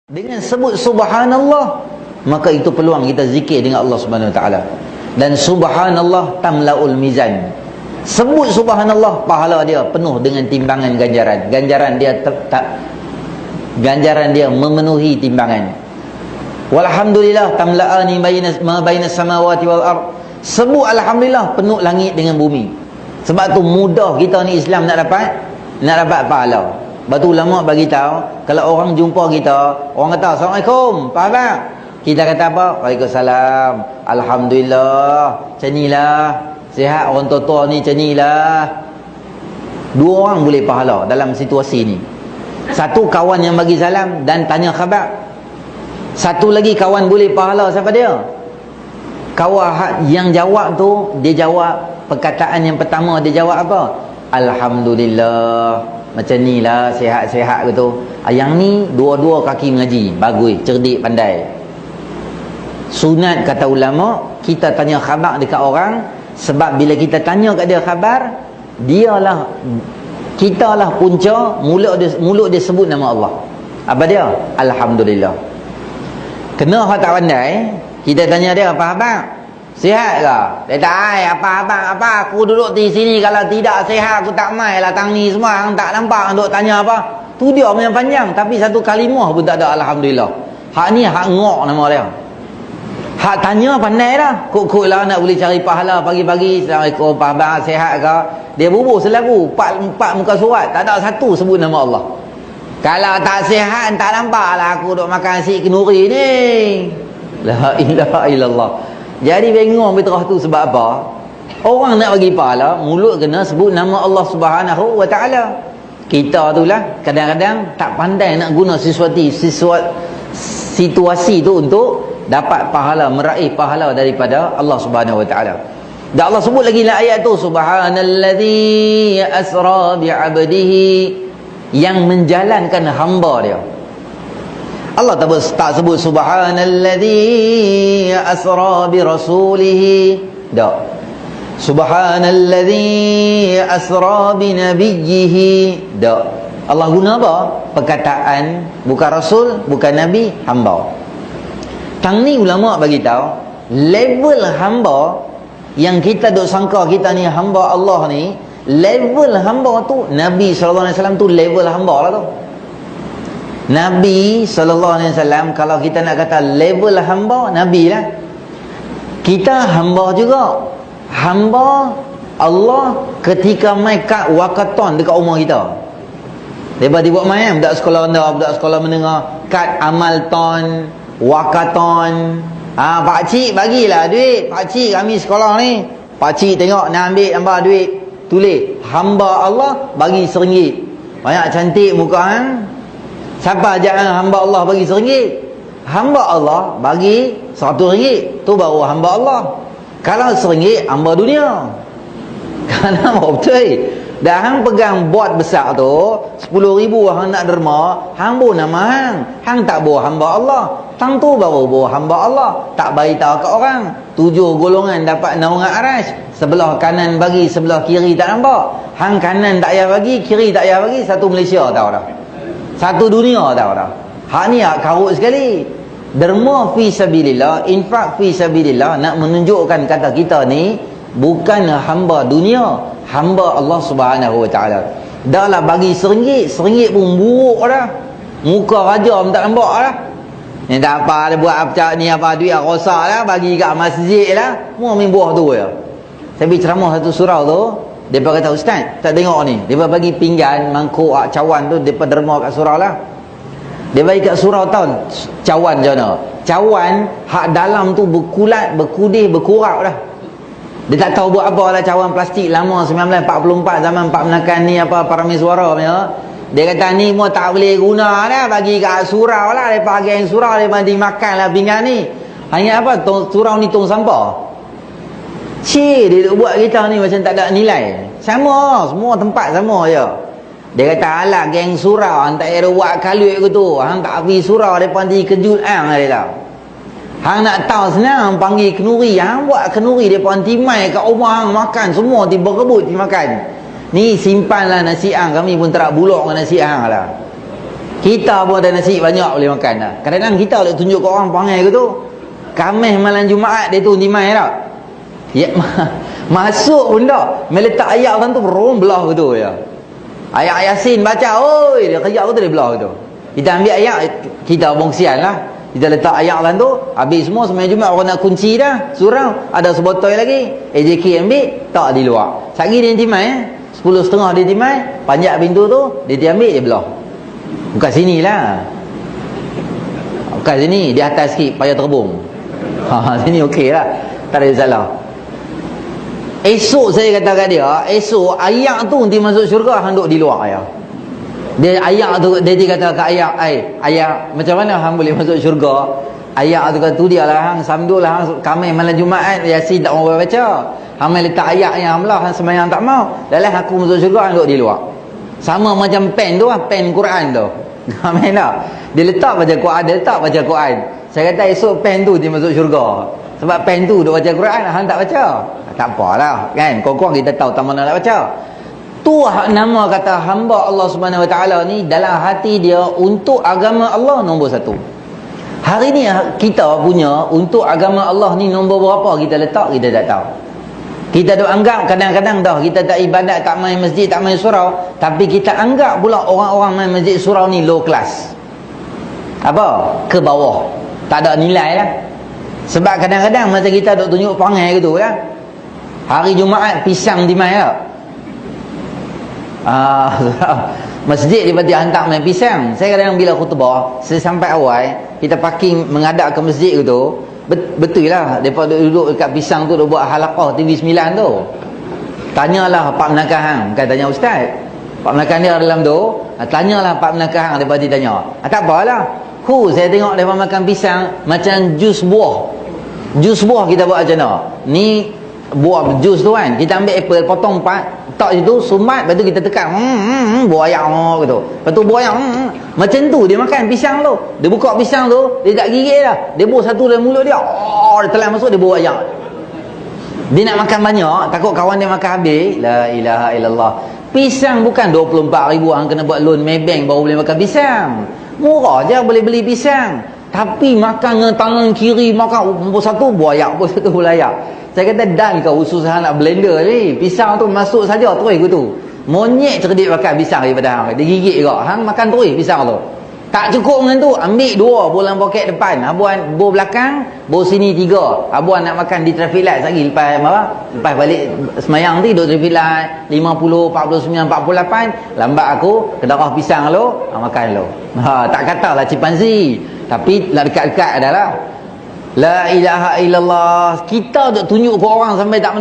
Dengan sebut subhanallah, maka itu peluang kita zikir dengan Allah Subhanahu Wa Taala. Dan subhanallah tamlaul mizan. Sebut subhanallah, pahala dia penuh dengan timbangan ganjaran. Ganjaran dia memenuhi timbangan. Walhamdulillah tamla'ani ma bainas samawati wal ard. Sebut alhamdulillah, penuh langit dengan bumi. Sebab tu mudah kita ni Islam nak dapat pahala. Lepas tu ulama bagi tahu, kalau orang jumpa kita, orang kata Assalamualaikum, faham tak? Kita kata apa? Waalaikumsalam. Alhamdulillah. Macam inilah. Sihat orang tua-tua ni, macam inilah. Dua orang boleh pahala dalam situasi ni. Satu kawan yang bagi salam dan tanya khabar. Satu lagi kawan boleh pahala, siapa dia? Kawan yang jawab tu, dia jawab perkataan yang pertama, dia jawab apa? Alhamdulillah. Macam ni lah, sihat-sihat gitu. Yang ni dua-dua kaki mengaji, bagus, cerdik, pandai. Sunat kata ulama, kita tanya khabar dekat orang, sebab bila kita tanya kat dia khabar, kita lah punca mulut dia sebut nama Allah. Apa dia? Alhamdulillah. Kena orang tak pandai, kita tanya dia, apa abang? Sihat ke? Dia tak, apa abang, apa aku duduk di sini, kalau tidak sihat aku tak mai lah tang ni semua, hang tak nampak duk tanya apa. Tu dia yang panjang, tapi satu kalimah pun tak ada alhamdulillah. Hak ni hak ngok nama dia. Hak tanya pandai dah. Kok lah nak boleh cari pahala pagi-pagi. Assalamualaikum, apa abang, sihat ke? Dia bubuh selagu empat muka surat, tak ada satu sebut nama Allah. Kalau tak sihat tak nampak lah aku duk makan nasi kenuri ni. La ilaha illallah. Jadi bingung fitrah tu sebab apa? Orang nak bagi pahala, mulut kena sebut nama Allah Subhanahu Wa Taala. Kita tu lah kadang-kadang tak pandai nak guna situasi tu untuk dapat pahala, meraih pahala daripada Allah Subhanahu Wa Taala. Dan Allah sebut lagi dalam ayat tu, subhanallazi asra bi'abdihi, yang menjalankan hamba dia. Allah tak sebut subhanallazi asra bi rasulihi. Tak. Subhanallazi asra bi nabiyhi. Tak. Allah guna apa? Perkataan, bukan rasul, bukan nabi, hamba. Tang ni ulama bagi tahu, level hamba yang kita duk sangka kita ni hamba Allah ni, level hamba tu Nabi sallallahu alaihi wasallam tu level hamba lah tu. Nabi SAW, kalau kita nak kata level hamba, Nabi lah. Kita hamba juga. Hamba Allah ketika mai kat wakaton dekat rumah kita. Lepas dia buat main, budak sekolah rendah, budak sekolah menengah, kat amal ton, wakaton. Pakcik bagilah duit. Pakcik kami sekolah ni. Pakcik tengok nak ambil duit. Tulis, hamba Allah bagi RM1. Banyak cantik muka hang. Siapa jangan hamba Allah bagi RM1? Hamba Allah bagi RM100. Tu baru hamba Allah. Kalau RM1, hamba dunia. Kerana betul. Dah hang pegang bot besar tu, 10,000 hang nak derma, hang bawa nama hang. Hang tak bawa hamba Allah. Tang tu baru bawa hamba Allah. Tak bagi tahu kat orang. 7 golongan dapat naungan aras. Sebelah kanan bagi, sebelah kiri tak nampak. Hang kanan tak payah bagi, kiri tak payah bagi, satu Malaysia tahu dah. Satu dunia tahu dah. Hak ni hak karut sekali. Derma fi sabilillah, infak fi sabilillah, nak menunjukkan kata kita ni bukan hamba dunia, hamba Allah Subhanahu Wa Taala. Dah lah bagi RM1 pun buruk dah. Muka raja pun tak nampak dah. Ni tak apa, dia buat apa ni, apa duit rosak lah, bagi kat masjid lah. Semua main buah tu ya. Saya pergi ceramah satu surau tu, mereka kata, ustaz, tak tengok ni. Mereka bagi pinggan, mangkuk, cawan tu, mereka derma kat surau lah. Dia bagi kat surau tau, cawan macam mana. Cawan, hak dalam tu berkulat, berkudih, berkurap dah. Dia tak tahu buat apa lah cawan plastik lama 1944, zaman Pak Menakan ni, apa, Parameswara punya. Dia kata ni semua tak boleh guna dah, bagi kat surau lah. Dia bagi surau, dia dimakan lah pinggan ni. Hanya apa, surau ni tong sampah. Dia buat kita ni macam tak ada nilai. Sama, semua tempat sama je. Dia kata, alah geng surau, hang tak ada buat kalut ke tu. Hang tak pergi surau, dia panggil kejut hang dia tahu. Hang nak tahu senang, panggil kenuri. Hang buat kenuri, dia panggil timai kat rumah hang makan. Semua tiba kebut dimakan. Ni simpanlah nasi hang, kami pun tak buluk dengan nasi hang lah. Kita pun ada nasi banyak boleh makan dah. Kadang-kadang kita boleh tunjuk ke orang perangai ke tu. Khamis malam Jumaat dia tu timai tak? Ya, masuk pun tak. Meletak ayat kan tu berom belah ke tu ya. Ayat Yasin baca, oi, dia kerja ke tu dia belah ke tu. Kita ambil ayat, kita bongsian lah. Kita letak ayat kan tu, habis semua semalam Jumaat orang nak kunci dah. Surau, ada sebotol lagi. AJK ambil, tak di luar. Sagi dia timai 10.30 dia timai, panjat pintu tu, dia ambil dia belah. Bukan sini lah. Bukan sini, di atas sikit payah terbung. Sini okey lah. Tak ada salah. Esok saya kata kat dia, esok ayat tu nanti masuk syurga hang duk di luar ayat. Dia ayat tu dia kata kat ayat, ayat macam mana hang boleh masuk syurga? Ayat tu kata dia lah hang samdulah hang Khamis malam Jumaat Yasin tak mau baca. Hang mai letak ayat yang belah hang sembahyang tak mau. Dalam aku masuk syurga hang duk di luar. Sama macam pen tu lah, pen Quran tu. Amin tak? Dia letak baca Quran, dia letak baca Quran. Saya kata esok pen tu dia masuk syurga. Sebab pen tu duk baca Quran, hang tak baca. Tak apalah kan, korang kita tahu tak mana nak baca. Tu nama kata hamba Allah Subhanahu Wa Taala ni dalam hati dia untuk agama Allah nombor 1. Hari ni kita punya untuk agama Allah ni nombor berapa kita letak kita tak tahu. Kita duk anggap kadang-kadang dah kita tak ibadat, tak main masjid, tak main surau, tapi kita anggap pula orang-orang main masjid surau ni low class. Apa? Ke bawah. Tak ada nilai lah. Sebab kadang-kadang masa kita duk tunjuk perangai gitu lah. Hari Jumaat pisang dimai tak? Masjid dia berarti hantar main pisang. Saya kadang-kadang bila khutbah, saya sampai awal, kita parking menghadap ke masjid tu, betul lah, mereka duduk dekat pisang tu, dia buat halaqah TV 9 tu. Tanyalah Pak Menakah hang, bukan tanya ustaz. Pak Menakah dia dalam tu, tanyalah Pak Menakah hang, mereka tanya. Tak apalah. Saya tengok mereka makan pisang macam jus buah. Jus buah kita buat macam mana? Ni buah jus tu kan, kita ambil apple potong 4 tak situ sumat, lepas tu kita tekan buah ayam gitu, lepas tu buah ayam macam tu dia makan pisang tu. Dia buka pisang tu, dia tak gigit dah, dia buah satu dalam mulut dia, dia telan masuk, dia buah ayam. Dia nak makan banyak, takut kawan dia makan habis. La ilaha illallah. Pisang bukan 24,000 hang kena buat loan Maybank baru boleh makan pisang. Murah je boleh beli pisang. Tapi makan dengan tangan kiri, makan satu buah ayak, satu buah ayak. Saya kata dan kau usus hang nak blender ni. Pisang tu masuk saja terus ke tu. Monyet cerdik makan pisang daripada hang. Dia gigit juga. Hang makan terus pisang tu. Tak cukup dengan tu, ambil 2 bolang poket depan. Abuan bol belakang, bol sini 3. Abuan nak makan di traffic light lagi lepas apa? Lepas balik semayang ni duduk traffic light 50, 49, 48. Lambat aku ke darah pisang lu, makan lu. Tak katalah cimpanzi. Tapi lah dekat-dekat adalah. La ilaha illallah. Kita duk tunjuk ke orang sampai tak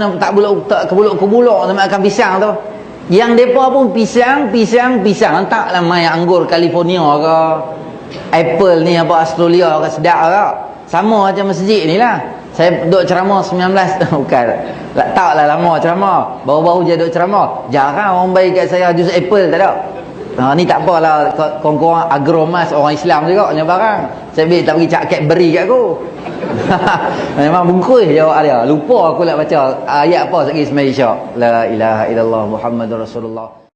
kebuluk-kebuluk sampai makan pisang tu. Yang depa pun pisang. Taklah main anggur California ke apple ni apa Australia ke sedap ke. Sama macam masjid ni lah. Saya duk ceramah 19 bukan. Taklah lama ceramah. Baru-baru je duk ceramah. Jarang orang bagi kat saya jus apple, tak ada. Ni tak apalah, korang agromas orang Islam juga punya barang. Saya ambil tak pergi cak Cadbury kat aku. Memang bungkus jawab dia. Lupa aku nak baca ayat apa lagi semalam Isyak. La ilaha illallah Muhammadur Rasulullah.